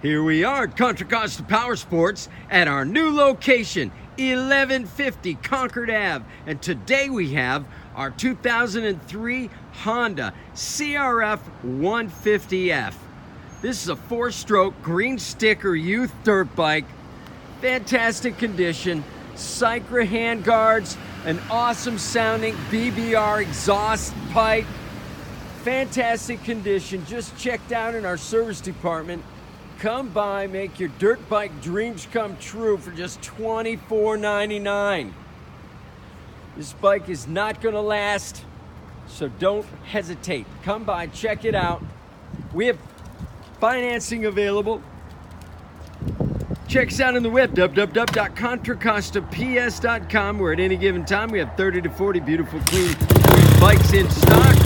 Here we are at Contra Costa Powersports at our new location, 1150 Concord Ave. And today we have our 2003 Honda CRF150F. This is a 4-stroke green sticker youth dirt bike. Fantastic condition, Sycra handguards, an awesome sounding BBR exhaust pipe. Fantastic condition, just checked out in our service department. Come by, make your dirt bike dreams come true for just $24.99. This bike is not gonna last, so don't hesitate. Come by, check it out. We have financing available. Check us out on the web, www.contracostaps.com, where at any given time we have 30 to 40 beautiful, clean bikes in stock.